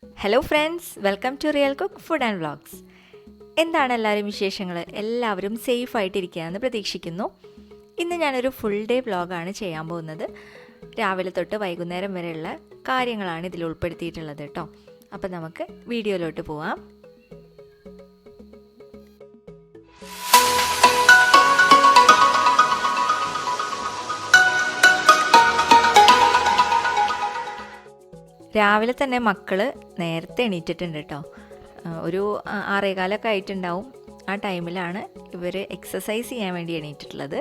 Hello friends, welcome to real cook food and vlogs. എന്താണ് എല്ലാവരും വിശേഷങ്ങൾ? എല്ലാവരും സേഫ് ആയിട്ടിരിക്കുകയെന്ന് പ്രതീക്ഷിക്കുന്നു. ഇന്ന് ഞാനൊരു ഫുൾ ഡേ വ്ളോഗാണ് ചെയ്യാൻ പോകുന്നത്. രാവിലെ തൊട്ട് വൈകുന്നേരം വരെയുള്ള കാര്യങ്ങളാണ് ഇതിൽ ഉൾപ്പെടുത്തിയിട്ടുള്ളത് കേട്ടോ. അപ്പം നമുക്ക് വീഡിയോയിലോട്ട് പോവാം. രാവിലെ തന്നെ മക്കൾ നേരത്തെ എണീറ്റിട്ടുണ്ട് കേട്ടോ. ഒരു 6:15 ആയിട്ടുണ്ടാവും. ആ ടൈമിലാണ് ഇവർ എക്സസൈസ് ചെയ്യാൻ വേണ്ടി എണീറ്റിട്ടുള്ളത്.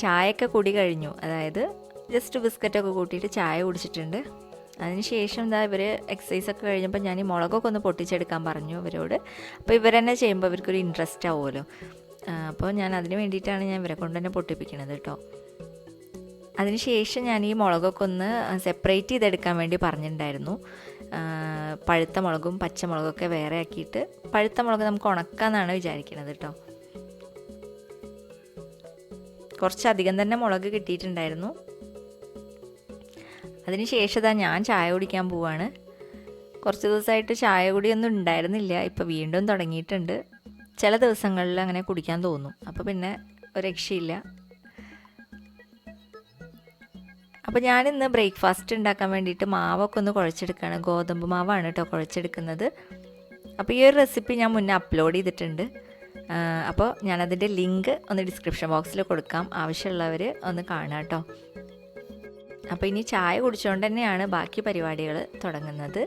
ചായയൊക്കെ കുടി കഴിഞ്ഞു, അതായത് ജസ്റ്റ് ബിസ്ക്കറ്റൊക്കെ കൂട്ടിയിട്ട് ചായ കുടിച്ചിട്ടുണ്ട്. അതിനുശേഷം എന്താ ഇവർ എക്സസൈസൊക്കെ കഴിഞ്ഞപ്പോൾ ഞാൻ ഈ മുളകൊക്കെ ഒന്ന് പൊട്ടിച്ചെടുക്കാൻ പറഞ്ഞു ഇവരോട്. അപ്പോൾ ഇവർ തന്നെ ചെയ്യുമ്പോൾ ഇവർക്കൊരു ഇൻട്രസ്റ്റ് ആവുമല്ലോ. അപ്പോൾ ഞാൻ അതിന് വേണ്ടിയിട്ടാണ് ഞാൻ ഇവരെ കൊണ്ട് തന്നെ പൊട്ടിപ്പിക്കണത് കേട്ടോ. അതിനുശേഷം ഞാൻ ഈ മുളകൊക്കെ ഒന്ന് സെപ്പറേറ്റ് ചെയ്തെടുക്കാൻ വേണ്ടി പറഞ്ഞിട്ടുണ്ടായിരുന്നു. പഴുത്ത മുളകും പച്ചമുളകൊക്കെ വേറെ ആക്കിയിട്ട് പഴുത്ത മുളക് നമുക്ക് ഉണക്കാമെന്നാണ് വിചാരിക്കുന്നത് കേട്ടോ. കുറച്ചധികം തന്നെ മുളക് കിട്ടിയിട്ടുണ്ടായിരുന്നു. അതിനുശേഷം ഞാൻ ചായ കുടിക്കാൻ പോവാണ്. കുറച്ച് ദിവസമായിട്ട് ചായ കുടിയൊന്നും ഉണ്ടായിരുന്നില്ല, ഇപ്പോൾ വീണ്ടും തുടങ്ങിയിട്ടുണ്ട്. ചില ദിവസങ്ങളിൽ അങ്ങനെ കുടിക്കാൻ തോന്നും, അപ്പോൾ പിന്നെ ഒരു രക്ഷയില്ല. അപ്പോൾ ഞാനിന്ന് ബ്രേക്ക്ഫാസ്റ്റ് ഉണ്ടാക്കാൻ വേണ്ടിയിട്ട് മാവൊക്കെ ഒന്ന് കുഴച്ചെടുക്കുകയാണ്. ഗോതമ്പ് മാവാണ് കേട്ടോ കുഴച്ചെടുക്കുന്നത്. അപ്പോൾ ഈ ഒരു റെസിപ്പി ഞാൻ മുന്നേ അപ്ലോഡ് ചെയ്തിട്ടുണ്ട്. അപ്പോൾ ഞാനതിൻ്റെ ലിങ്ക് ഒന്ന് ഡിസ്ക്രിപ്ഷൻ ബോക്സിൽ കൊടുക്കാം, ആവശ്യമുള്ളവർ ഒന്ന് കാണുക കേട്ടോ. അപ്പോൾ ഇനി ചായ കുടിച്ചുകൊണ്ട് തന്നെയാണ് ബാക്കി പരിപാടികൾ തുടങ്ങുന്നത്.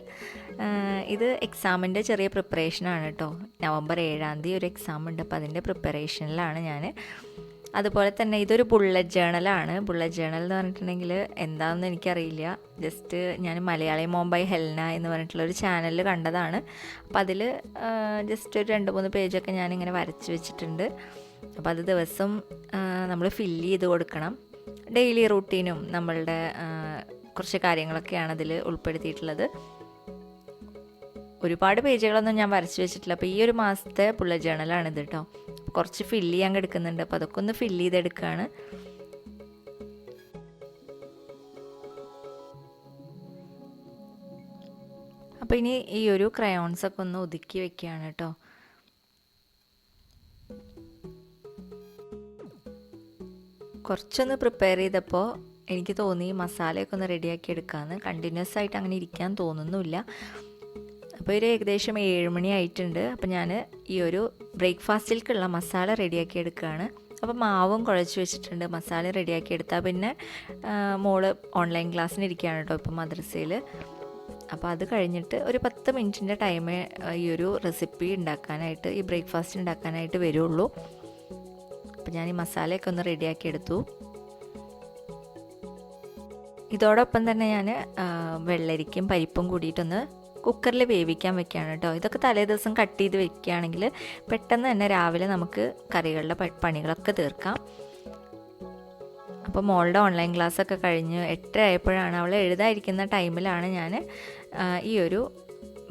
ഇത് എക്സാമിൻ്റെ ചെറിയ പ്രിപ്പറേഷനാണ് കേട്ടോ. നവംബർ 7 ഒരു എക്സാം ഉണ്ട്, അപ്പോൾ അതിൻ്റെ പ്രിപ്പറേഷനിലാണ് ഞാൻ. അതുപോലെ തന്നെ ഇതൊരു ബുള്ളറ്റ് ജേണലാണ്. ബുള്ളറ്റ് ജേണൽ എന്ന് പറഞ്ഞിട്ടുണ്ടെങ്കിൽ എന്താണെന്ന് എനിക്കറിയില്ല. ജസ്റ്റ് ഞാൻ മലയാളി മോം ബൈ ഹെൽന എന്ന് പറഞ്ഞിട്ടുള്ളൊരു ചാനലിൽ കണ്ടതാണ്. അപ്പോൾ അതിൽ ജസ്റ്റ് ഒരു 2-3 പേജൊക്കെ ഞാനിങ്ങനെ വരച്ച് വെച്ചിട്ടുണ്ട്. അപ്പോൾ അത് ദിവസം നമ്മൾ ഫില്ല് ചെയ്ത് കൊടുക്കണം. ഡെയിലി റൂട്ടീനും നമ്മളുടെ കുറച്ച് കാര്യങ്ങളൊക്കെയാണ് അതിൽ ഉൾപ്പെടുത്തിയിട്ടുള്ളത്. ഒരുപാട് പേജുകളൊന്നും ഞാൻ വരച്ച് വെച്ചിട്ടില്ല. അപ്പോൾ ഈ ഒരു മാസത്തെ ബുള്ളറ്റ് ജേണലാണിത് കേട്ടോ. കുറച്ച് ഫില്ല് ചെയ്യാൻ കിടക്കുന്നുണ്ട്, അപ്പോൾ അതൊക്കെ ഒന്ന് ഫില്ല് ചെയ്തെടുക്കുകയാണ്. അപ്പോൾ ഇനി ഈ ഒരു ക്രയോൺസൊക്കെ ഒന്ന് ഒതുക്കി വെക്കുകയാണ് കേട്ടോ. കുറച്ചൊന്ന് പ്രിപ്പയർ ചെയ്തപ്പോൾ എനിക്ക് തോന്നി മസാലയൊക്കെ ഒന്ന് റെഡിയാക്കി എടുക്കാമെന്ന്. കണ്ടിന്യൂസ് ആയിട്ട് അങ്ങനെ ഇരിക്കാൻ തോന്നുന്നില്ല. അപ്പോൾ ഒരു ഏകദേശം 7 മണി ആയിട്ടുണ്ട്. അപ്പോൾ ഞാൻ ഈ ഒരു ബ്രേക്ക്ഫാസ്റ്റിലേക്കുള്ള മസാല റെഡിയാക്കി എടുക്കുകയാണ്. അപ്പോൾ മാവും കുഴച്ച് വെച്ചിട്ടുണ്ട്. മസാല റെഡിയാക്കി എടുത്താൽ പിന്നെ മോള് ഓൺലൈൻ ക്ലാസ്സിന് ഇരിക്കുകയാണ് കേട്ടോ ഇപ്പോൾ മദ്രസയിൽ. അപ്പോൾ അത് കഴിഞ്ഞിട്ട് ഒരു 10 മിനിറ്റിൻ്റെ ടൈമേ ഈ ഒരു റെസിപ്പി ഉണ്ടാക്കാനായിട്ട്, ഈ ബ്രേക്ക്ഫാസ്റ്റ് ഉണ്ടാക്കാനായിട്ട് വരുള്ളൂ. അപ്പോൾ ഞാൻ ഈ മസാലയൊക്കെ ഒന്ന് റെഡിയാക്കി എടുത്തു. ഇതോടൊപ്പം തന്നെ ഞാൻ വെള്ളരിക്കും പരിപ്പും കൂടിയിട്ടൊന്ന് കുക്കറിൽ വേവിക്കാൻ വെക്കുകയാണ് കേട്ടോ. ഇതൊക്കെ തലേ ദിവസം കട്ട് ചെയ്ത് വെക്കുകയാണെങ്കിൽ പെട്ടെന്ന് തന്നെ രാവിലെ നമുക്ക് കറികളുടെ പണികളൊക്കെ തീർക്കാം. അപ്പോൾ മോളുടെ ഓൺലൈൻ ക്ലാസ്സൊക്കെ കഴിഞ്ഞ് 8 ആയപ്പോഴാണ്, അവൾ എഴുതാതിരിക്കുന്ന ടൈമിലാണ് ഞാൻ ഈ ഒരു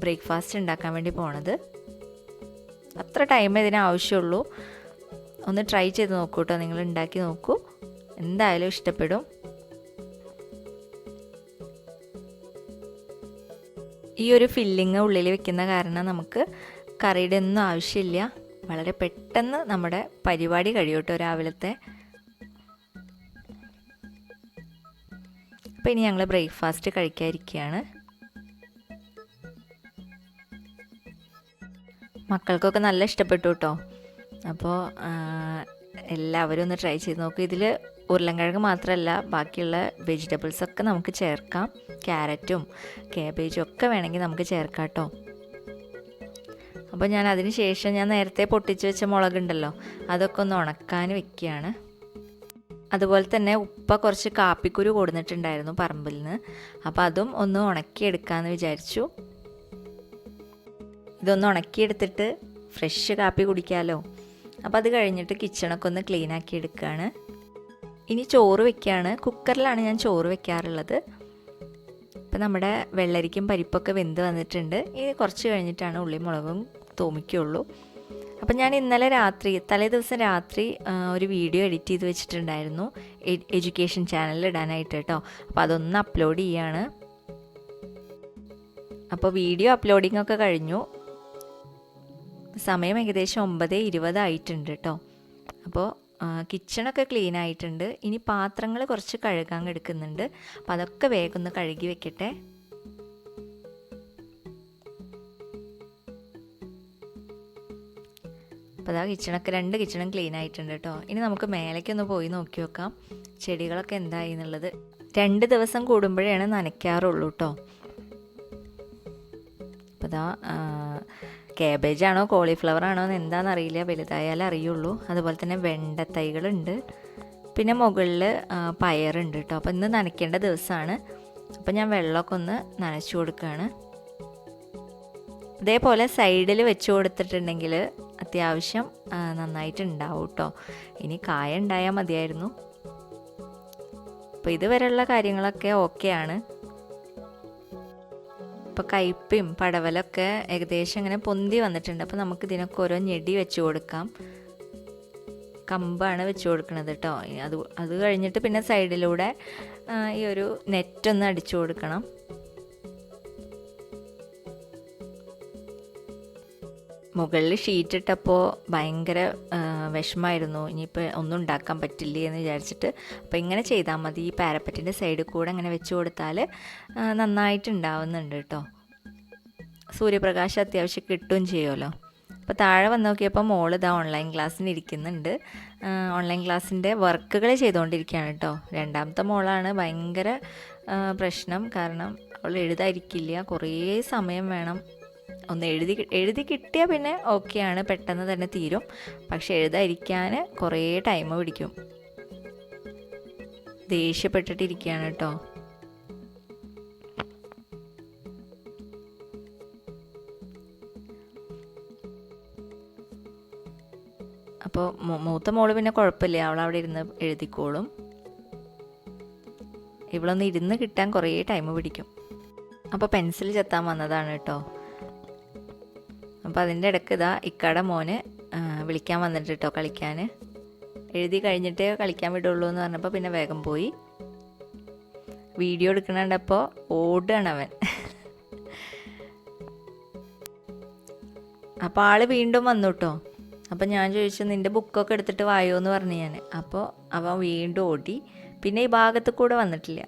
ബ്രേക്ക്ഫാസ്റ്റ് ഉണ്ടാക്കാൻ വേണ്ടി പോണത്. അത്ര ടൈം ഇതിന് ആവശ്യമുള്ളൂ. ഒന്ന് ട്രൈ ചെയ്ത് നോക്കൂ കേട്ടോ, നിങ്ങൾ ഉണ്ടാക്കി നോക്കൂ, എന്തായാലും ഇഷ്ടപ്പെടും. ഈ ഒരു ഫില്ലിങ് ഉള്ളിൽ വെക്കുന്ന കാരണം നമുക്ക് കറിയുടെ ഒന്നും ആവശ്യമില്ല. വളരെ പെട്ടെന്ന് നമ്മുടെ പരിപാടി കഴിയും കേട്ടോ രാവിലത്തെ. അപ്പോൾ ഇനി ഞങ്ങൾ ബ്രേക്ക്ഫാസ്റ്റ് കഴിക്കാതിരിക്കുകയാണ്. മക്കൾക്കൊക്കെ നല്ല ഇഷ്ടപ്പെട്ടു കേട്ടോ. അപ്പോൾ എല്ലാവരും ഒന്ന് ട്രൈ ചെയ്ത് നോക്കും. ഇതിൽ ഉരുളൻകിഴങ്ങ് മാത്രമല്ല ബാക്കിയുള്ള വെജിറ്റബിൾസൊക്കെ നമുക്ക് ചേർക്കാം. ക്യാരറ്റും കാബേജും ഒക്കെ വേണമെങ്കിൽ നമുക്ക് ചേർക്കാം കേട്ടോ. അപ്പോൾ ഞാൻ അതിന് ശേഷം ഞാൻ നേരത്തെ പൊട്ടിച്ച് വെച്ച മുളകുണ്ടല്ലോ, അതൊക്കെ ഒന്ന് ഉണക്കാൻ വെക്കുകയാണ്. അതുപോലെ തന്നെ ഉപ്പ കുറച്ച് കാപ്പിക്കുരു കൊടുന്നിട്ടുണ്ടായിരുന്നു പറമ്പിൽ നിന്ന്, അപ്പോൾ അതും ഒന്ന് ഉണക്കിയെടുക്കാമെന്ന് വിചാരിച്ചു. ഇതൊന്ന് ഉണക്കിയെടുത്തിട്ട് ഫ്രഷ് കാപ്പി കുടിക്കാമല്ലോ. അപ്പോൾ അത് കഴിഞ്ഞിട്ട് കിച്ചണൊക്കെ ഒന്ന് ക്ലീൻ ആക്കി എടുക്കുകയാണ്. ഇനി ചോറ് വെക്കുകയാണ്. കുക്കറിലാണ് ഞാൻ ചോറ് വെക്കാറുള്ളത്. അപ്പോൾ നമ്മുടെ വെള്ളരിക്കും പരിപ്പൊക്കെ വെന്ത് വന്നിട്ടുണ്ട്. ഇനി കുറച്ച് കഴിഞ്ഞിട്ടാണ് ഉള്ളി മുളകും തൂമിക്കുള്ളൂ. അപ്പം ഞാൻ ഇന്നലെ രാത്രി, തലേ ദിവസം രാത്രി ഒരു വീഡിയോ എഡിറ്റ് ചെയ്ത് വെച്ചിട്ടുണ്ടായിരുന്നു എഡ്യൂക്കേഷൻ ചാനലിൽ ഇടാനായിട്ട് കേട്ടോ. അപ്പോൾ അതൊന്ന് അപ്ലോഡ് ചെയ്യാണ്. അപ്പോൾ വീഡിയോ അപ്ലോഡിംഗ് ഒക്കെ കഴിഞ്ഞു. സമയം ഏകദേശം 9:20 ആയിട്ടുണ്ട് കേട്ടോ. അപ്പോൾ കിച്ചണൊക്കെ ക്ലീൻ ആയിട്ടുണ്ട്. ഇനി പാത്രങ്ങൾ കുറച്ച് കഴുകാൻ എടുക്കുന്നുണ്ട്. അപ്പോൾ അതൊക്കെ വേഗം ഒന്ന് കഴുകി വെക്കട്ടെ. അപ്പോൾ അതാ കിച്ചണൊക്കെ 2 കിച്ചണും ക്ലീൻ ആയിട്ടുണ്ട് കേട്ടോ. ഇനി നമുക്ക് മേലേക്കൊന്ന് പോയി നോക്കി നോക്കാം ചെടികളൊക്കെ എന്തായി എന്നുള്ളത്. 2 ദിവസം കൂടുമ്പോഴാണ് നനയ്ക്കാറുള്ളൂ കേട്ടോ. അപ്പോൾ ഇതാ കാബേജാണോ കോളിഫ്ലവർ ആണോ എന്ന് എന്താണെന്നറിയില്ല, വലുതായാലേ അറിയുള്ളൂ. അതുപോലെ തന്നെ വെണ്ടത്തൈകളുണ്ട്, പിന്നെ മുകളിൽ പയറുണ്ട് കേട്ടോ. അപ്പോൾ ഇന്ന് നനയ്ക്കേണ്ട ദിവസമാണ്. അപ്പോൾ ഞാൻ വെള്ളമൊക്കെ ഒന്ന് നനച്ചു കൊടുക്കുകയാണ്. ഇതേപോലെ സൈഡിൽ വെച്ച് കൊടുത്തിട്ടുണ്ടെങ്കിൽ അത്യാവശ്യം നന്നായിട്ടുണ്ടാവും കേട്ടോ. ഇനി കായ ഉണ്ടായാൽ മതിയായിരുന്നു. അപ്പോൾ ഇതുവരെയുള്ള കാര്യങ്ങളൊക്കെ ഓക്കെയാണ്. ഇപ്പോൾ കയ്പയും പടവലൊക്കെ ഏകദേശം ഇങ്ങനെ പൊന്തി വന്നിട്ടുണ്ട്. അപ്പോൾ നമുക്ക് ഇതിനൊക്കെ ഓരോ ഞെടി വെച്ച് കൊടുക്കാം. കമ്പാണ് വെച്ച് കൊടുക്കുന്നത് കേട്ടോ. അത് കഴിഞ്ഞിട്ട് പിന്നെ സൈഡിലൂടെ ഈ ഒരു നെറ്റൊന്ന് അടിച്ചു കൊടുക്കണം. മുകളിൽ ഷീറ്റ് ഇട്ടപ്പോൾ ഭയങ്കര വിഷമമായിരുന്നു. ഇനിയിപ്പോൾ ഒന്നും ഉണ്ടാക്കാൻ പറ്റില്ലേ എന്ന് വിചാരിച്ചിട്ട് അപ്പോൾ ഇങ്ങനെ ചെയ്താൽ മതി. ഈ പാരപ്പറ്റിൻ്റെ സൈഡിൽ കൂടെ അങ്ങനെ വെച്ച് കൊടുത്താൽ നന്നായിട്ടുണ്ടാവുന്നുണ്ട് കേട്ടോ. സൂര്യപ്രകാശം അത്യാവശ്യം കിട്ടുകയും ചെയ്യുമല്ലോ. അപ്പോൾ താഴെ വന്ന് നോക്കിയപ്പോൾ മോള് ഇതാ ഓൺലൈൻ ക്ലാസ്സിന് ഇരിക്കുന്നുണ്ട്. ഓൺലൈൻ ക്ലാസ്സിൻ്റെ വർക്കുകൾ ചെയ്തുകൊണ്ടിരിക്കുകയാണ് കേട്ടോ. രണ്ടാമത്തെ മോളാണ് ഭയങ്കര പ്രശ്നം. കാരണം അവൾ എഴുതാതിരിക്കില്ല, കുറേ സമയം വേണം. ഒന്ന് എഴുതി കിട്ടിയാൽ പിന്നെ ഓക്കെയാണ്, പെട്ടെന്ന് തന്നെ തീരും. പക്ഷെ എഴുതാതിരിക്കാൻ കുറേ ടൈം പിടിക്കും. ദേഷ്യപ്പെട്ടിട്ടിരിക്കുകയാണ് കേട്ടോ. അപ്പോൾ മൂത്ത മോള് പിന്നെ കുഴപ്പമില്ല, അവളവിടെ ഇരുന്ന് എഴുതിക്കോളും. ഇവളൊന്ന് ഇരുന്ന് കിട്ടാൻ കുറേ ടൈം പിടിക്കും. അപ്പോൾ പെൻസിൽ ചെത്താൻ വന്നതാണ് കേട്ടോ. അപ്പോൾ അതിൻ്റെ ഇടയ്ക്ക് ഇതാ ഇക്കാടെ മോന് വിളിക്കാൻ വന്നിട്ട് കേട്ടോ കളിക്കാൻ. എഴുതി കഴിഞ്ഞിട്ടേ കളിക്കാൻ വിടുള്ളൂ എന്ന് പറഞ്ഞപ്പോൾ പിന്നെ വേഗം പോയി. വീഡിയോ എടുക്കണപ്പോൾ ഓടുകയാണ് അവൻ. അപ്പോൾ ആള് വീണ്ടും വന്നു കേട്ടോ. അപ്പോൾ ഞാൻ ചോദിച്ചു നിൻ്റെ ബുക്കൊക്കെ എടുത്തിട്ട് വായോ എന്ന് പറഞ്ഞു ഞാൻ. അപ്പോൾ അവൻ വീണ്ടും ഓടി. പിന്നെ ഈ ഭാഗത്ത് കൂടെ വന്നിട്ടില്ല.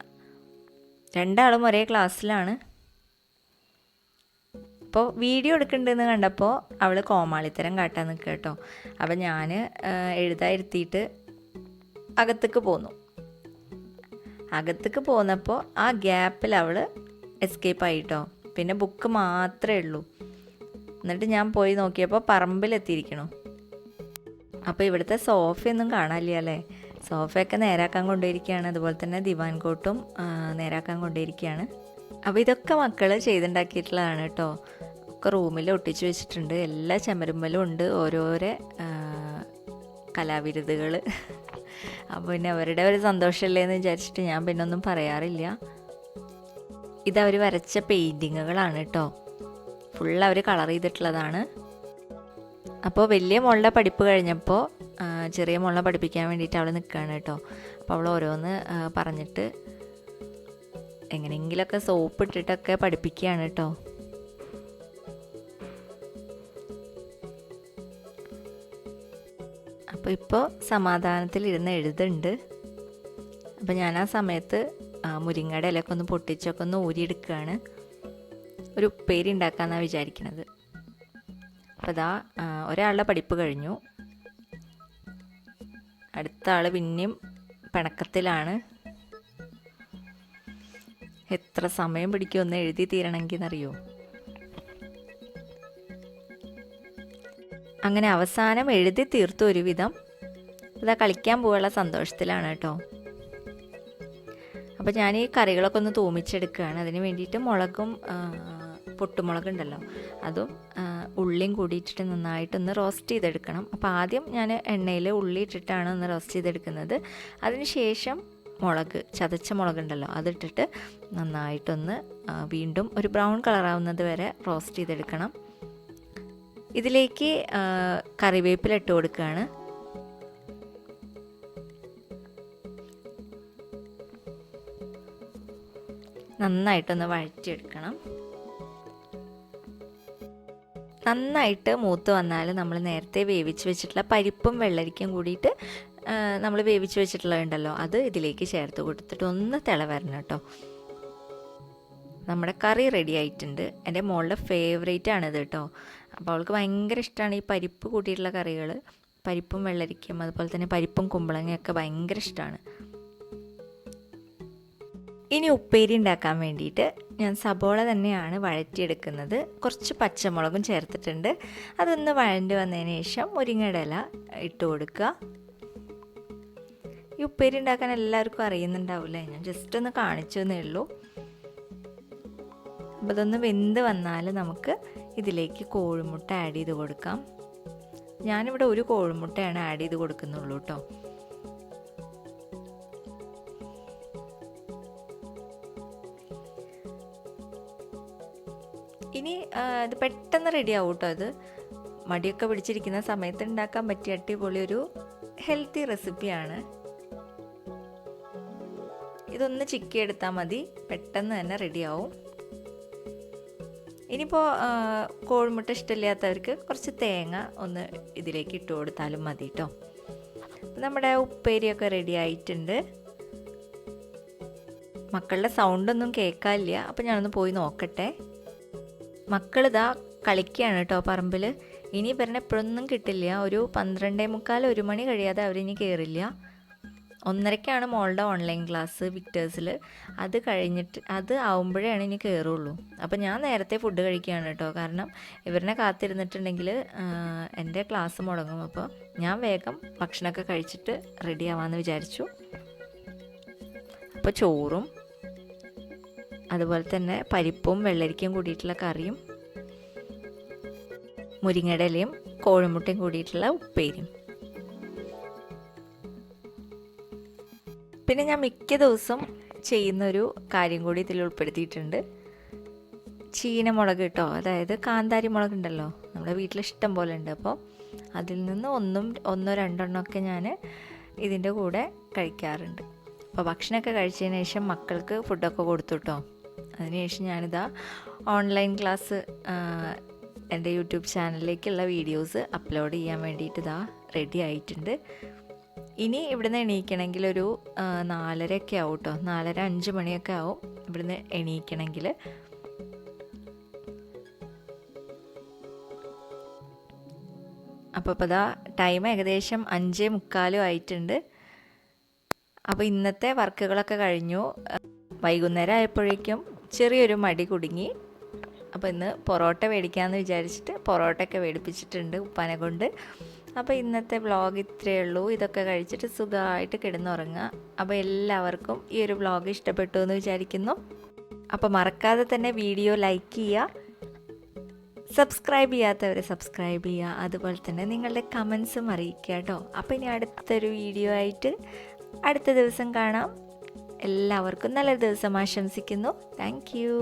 രണ്ടാളും ഒരേ ക്ലാസ്സിലാണ്. അപ്പോൾ വീഡിയോ എടുക്കണ്ടെന്ന് കണ്ടപ്പോൾ അവൾ കോമാളിത്തരം കാട്ടാൻ നിൽക്കുക കേട്ടോ. അപ്പോൾ ഞാൻ എഴുതാതിരുത്തിയിട്ട് അകത്തേക്ക് പോന്നു. അകത്തേക്ക് പോന്നപ്പോൾ ആ ഗ്യാപ്പിൽ അവൾ എസ്കേപ്പ് ആയിട്ടോ. പിന്നെ ബുക്ക് മാത്രമേ ഉള്ളൂ. എന്നിട്ട് ഞാൻ പോയി നോക്കിയപ്പോൾ പറമ്പിലെത്തിയിരിക്കണു. അപ്പോൾ ഇവിടുത്തെ സോഫയൊന്നും കാണാനില്ല അല്ലേ. സോഫയൊക്കെ നേരാക്കാൻ കൊണ്ടുപോയിരിക്കുകയാണ്. അതുപോലെ തന്നെ ദിവാൻ കോട്ടും നേരാക്കാൻ കൊണ്ടുപോയിരിക്കുകയാണ്. അപ്പോൾ ഇതൊക്കെ മക്കൾ ചെയ്തുണ്ടാക്കിയിട്ടുള്ളതാണ് കേട്ടോ. ഒക്കെ റൂമിൽ ഒട്ടിച്ച് വെച്ചിട്ടുണ്ട്. എല്ലാ ചുമരുമ്മലും ഉണ്ട് ഓരോരോ കലാവിരുതുകൾ. അപ്പോൾ പിന്നെ അവരുടെ ഒരു സന്തോഷമല്ലേ എന്ന് വിചാരിച്ചിട്ട് ഞാൻ പിന്നെ ഒന്നും പറയാറില്ല. ഇതവർ വരച്ച പെയിൻറ്റിങ്ങുകളാണ് കേട്ടോ. ഫുൾ അവർ കളർ ചെയ്തിട്ടുള്ളതാണ്. അപ്പോൾ വലിയ മോളുടെ പഠിപ്പ് കഴിഞ്ഞപ്പോൾ ചെറിയ മോളെ പഠിപ്പിക്കാൻ വേണ്ടിയിട്ട് അവൾ നിൽക്കുകയാണ് കേട്ടോ. അപ്പോൾ അവൾ ഓരോന്ന് പറഞ്ഞിട്ട് എങ്ങനെയെങ്കിലുമൊക്കെ സോപ്പ് ഇട്ടിട്ടൊക്കെ പഠിപ്പിക്കുകയാണ് കേട്ടോ. അപ്പോൾ ഇപ്പോൾ സമാധാനത്തിലിരുന്ന് എഴുതുന്നുണ്ട്. അപ്പോൾ ഞാൻ ആ സമയത്ത് മുരിങ്ങയുടെ ഇലയൊക്കെ ഒന്ന് പൊട്ടിച്ചൊക്കെ ഒന്ന് ഊരിയെടുക്കുകയാണ്. ഒരു ഉപ്പേരി ഉണ്ടാക്കാമെന്നാണ് വിചാരിക്കുന്നത്. അപ്പോൾ അതാ ഒരാളുടെ പഠിപ്പ് കഴിഞ്ഞു. അടുത്ത ആൾ പിന്നെയും പിണക്കത്തിലാണ്. എത്ര സമയം പിടിക്കും ഒന്ന് എഴുതി തീരണമെങ്കിൽ എന്നറിയോ. അങ്ങനെ അവസാനം എഴുതി തീർത്തു ഒരുവിധം. ഇതാ കളിക്കാൻ പോകാനുള്ള സന്തോഷത്തിലാണ് കേട്ടോ. അപ്പോൾ ഞാൻ ഈ കറികളൊക്കെ ഒന്ന് തൂമിച്ചെടുക്കുകയാണ്. അതിന് വേണ്ടിയിട്ട് മുളകും പൊട്ടുമുളകുണ്ടല്ലോ അതും ഉള്ളിയും കൂടിയിട്ടിട്ട് നന്നായിട്ടൊന്ന് റോസ്റ്റ് ചെയ്തെടുക്കണം. അപ്പോൾ ആദ്യം ഞാൻ എണ്ണയിൽ ഉള്ളി ഇട്ടിട്ടാണ് ഒന്ന് റോസ്റ്റ് ചെയ്തെടുക്കുന്നത്. അതിന് ശേഷം മുളക്, ചതച്ച മുളകുണ്ടല്ലോ അതിട്ടിട്ട് നന്നായിട്ടൊന്ന് വീണ്ടും ഒരു ബ്രൗൺ കളറാവുന്നത് വരെ റോസ്റ്റ് ചെയ്തെടുക്കണം. ഇതിലേക്ക് കറിവേപ്പില ഇട്ട് കൊടുക്കുകയാണ്. നന്നായിട്ടൊന്ന് വഴറ്റിയെടുക്കണം. നന്നായിട്ട് മൂത്ത് വന്നാൽ നമ്മൾ നേരത്തെ വേവിച്ച് വെച്ചിട്ടുള്ള പരിപ്പും വെള്ളരിക്കയും കൂടിയിട്ട് നമ്മൾ വേവിച്ച് വെച്ചിട്ടുള്ളതുണ്ടല്ലോ അത് ഇതിലേക്ക് ചേർത്ത് കൊടുത്തിട്ട് ഒന്ന് തിളവരണം കേട്ടോ. നമ്മുടെ കറി റെഡി ആയിട്ടുണ്ട്. എൻ്റെ മോളുടെ ഫേവറേറ്റ് ആണിത് കേട്ടോ. അപ്പോൾ അവൾക്ക് ഭയങ്കര ഇഷ്ടമാണ് ഈ പരിപ്പ് കൂട്ടിയിട്ടുള്ള കറികൾ. പരിപ്പും വെള്ളരിക്കയും അതുപോലെ തന്നെ പരിപ്പും കുമ്പളങ്ങയൊക്കെ ഭയങ്കര ഇഷ്ടമാണ്. ഇനി ഉപ്പേരി ഉണ്ടാക്കാൻ വേണ്ടിയിട്ട് ഞാൻ സബോള തന്നെയാണ് വഴറ്റിയെടുക്കുന്നത്. കുറച്ച് പച്ചമുളകും ചേർത്തിട്ടുണ്ട്. അതൊന്ന് വഴണ്ട് വന്നതിന് ശേഷം മുരിങ്ങയുടെ ഇല ഇട്ട് കൊടുക്കുക. ഈ ഉപ്പേരി ഉണ്ടാക്കാൻ എല്ലാവർക്കും അറിയുന്നുണ്ടാവില്ലേ, ഞാൻ ജസ്റ്റ് ഒന്ന് കാണിച്ചു എന്നേ ഉള്ളൂ. അപ്പോൾ ഇതൊന്ന് വെന്ത് വന്നാൽ നമുക്ക് ഇതിലേക്ക് കോഴിമുട്ട ആഡ് ചെയ്ത് കൊടുക്കാം. ഞാനിവിടെ ഒരു കോഴിമുട്ടയാണ് ആഡ് ചെയ്ത് കൊടുക്കുന്നുള്ളൂ കേട്ടോ. ഇനി ഇത് പെട്ടെന്ന് റെഡി ആവും കേട്ടോ. ഇത് മടിയൊക്കെ പിടിച്ചിരിക്കുന്ന സമയത്ത് ഉണ്ടാക്കാൻ പറ്റിയ അടിപൊളി ഒരു ഹെൽത്തി റെസിപ്പിയാണ്. ഇതൊന്ന് ചിക്കി എടുത്താൽ മതി, പെട്ടെന്ന് തന്നെ റെഡിയാവും. ഇനിയിപ്പോൾ കോഴിമുട്ട ഇഷ്ടമില്ലാത്തവർക്ക് കുറച്ച് തേങ്ങ ഒന്ന് ഇതിലേക്ക് ഇട്ട് കൊടുത്താലും മതി കേട്ടോ. നമ്മുടെ ഉപ്പേരിയൊക്കെ റെഡി ആയിട്ടുണ്ട്. മക്കളുടെ സൗണ്ടൊന്നും കേൾക്കാനില്ല, അപ്പോൾ ഞാനൊന്ന് പോയി നോക്കട്ടെ. മക്കളിതാ കളിക്കുകയാണ് കേട്ടോ പറമ്പിൽ. ഇനി ഇവരുടെ എപ്പോഴൊന്നും കിട്ടില്ല. ഒരു 12:45 1 മണി കഴിയാതെ അവരിനി കയറില്ല. 1:30ക്കാണ് മോളുടെ ഓൺലൈൻ ക്ലാസ് വിക്ടേഴ്സിൽ. അത് കഴിഞ്ഞിട്ട് അത് ആവുമ്പോഴാണ് ഇനി കയറുള്ളൂ. അപ്പോൾ ഞാൻ നേരത്തെ ഫുഡ് കഴിക്കുകയാണ് കേട്ടോ. കാരണം ഇവരെ കാത്തിരുന്നിട്ടുണ്ടെങ്കിൽ എൻ്റെ ക്ലാസ് മുടങ്ങും. അപ്പോൾ ഞാൻ വേഗം ഭക്ഷണമൊക്കെ കഴിച്ചിട്ട് റെഡി ആവാമെന്ന് വിചാരിച്ചു. അപ്പോൾ ചോറും അതുപോലെ തന്നെ പരിപ്പും വെള്ളരിക്കയും കൂടിയിട്ടുള്ള കറിയും മുരിങ്ങയുടെ ഇലയും കോഴിമുട്ടയും കൂടിയിട്ടുള്ള ഉപ്പേരിയും. പിന്നെ ഞാൻ മിക്ക ദിവസം ചെയ്യുന്നൊരു കാര്യം കൂടി ഇതിൽ ഉൾപ്പെടുത്തിയിട്ടുണ്ട്. ചീനമുളക് കേട്ടോ, അതായത് കാന്താരി മുളക് ഉണ്ടല്ലോ, നമ്മുടെ വീട്ടിൽ ഇഷ്ടം പോലെ ഉണ്ട്. അപ്പോൾ അതിൽ നിന്ന് ഒന്നോ രണ്ടെണ്ണമൊക്കെ ഞാൻ ഇതിൻ്റെ കൂടെ കഴിക്കാറുണ്ട്. അപ്പോൾ ഭക്ഷണമൊക്കെ കഴിച്ചതിന് ശേഷം മക്കൾക്ക് ഫുഡൊക്കെ കൊടുത്തു കേട്ടോ. അതിനുശേഷം ഞാനിതാ ഓൺലൈൻ ക്ലാസ് എൻ്റെ യൂട്യൂബ് ചാനലിലേക്കുള്ള വീഡിയോസ് അപ്ലോഡ് ചെയ്യാൻ വേണ്ടിയിട്ട് ഇതാ റെഡി ആയിട്ടുണ്ട്. ഇനി ഇവിടുന്ന് എണീക്കണമെങ്കിൽ ഒരു 4:30 ആവും കേട്ടോ. 4:30 5 മണിയൊക്കെ ആവും ഇവിടുന്ന് എണീക്കണമെങ്കിൽ. അപ്പോൾ ഇതാ ടൈം ഏകദേശം 5:45 ആയിട്ടുണ്ട്. അപ്പോൾ ഇന്നത്തെ വർക്കുകളൊക്കെ കഴിഞ്ഞു. വൈകുന്നേരം ആയപ്പോഴേക്കും ചെറിയൊരു മടി കുടുങ്ങി. അപ്പോൾ ഇന്ന് പൊറോട്ട മേടിക്കാമെന്ന് വിചാരിച്ചിട്ട് പൊറോട്ടയൊക്കെ മേടിപ്പിച്ചിട്ടുണ്ട് ഉപ്പാനെ കൊണ്ട്. അപ്പോൾ ഇന്നത്തെ വ്ളോഗ് ഇത്രയേ ഉള്ളൂ. ഇതൊക്കെ കഴിച്ചിട്ട് സുഖമായിട്ട് കിടന്നുറങ്ങുക. അപ്പോൾ എല്ലാവർക്കും ഈ ഒരു വ്ളോഗ് ഇഷ്ടപ്പെട്ടു എന്ന് വിചാരിക്കുന്നു. അപ്പോൾ മറക്കാതെ തന്നെ വീഡിയോ ലൈക്ക് ചെയ്യുക, സബ്സ്ക്രൈബ് ചെയ്യാത്തവരെ സബ്സ്ക്രൈബ് ചെയ്യുക, അതുപോലെ തന്നെ നിങ്ങളുടെ കമൻസും അറിയിക്കുക കേട്ടോ. അപ്പോൾ ഇനി അടുത്തൊരു വീഡിയോ ആയിട്ട് അടുത്ത ദിവസം കാണാം. എല്ലാവർക്കും നല്ലൊരു ദിവസം ആശംസിക്കുന്നു. Thank you.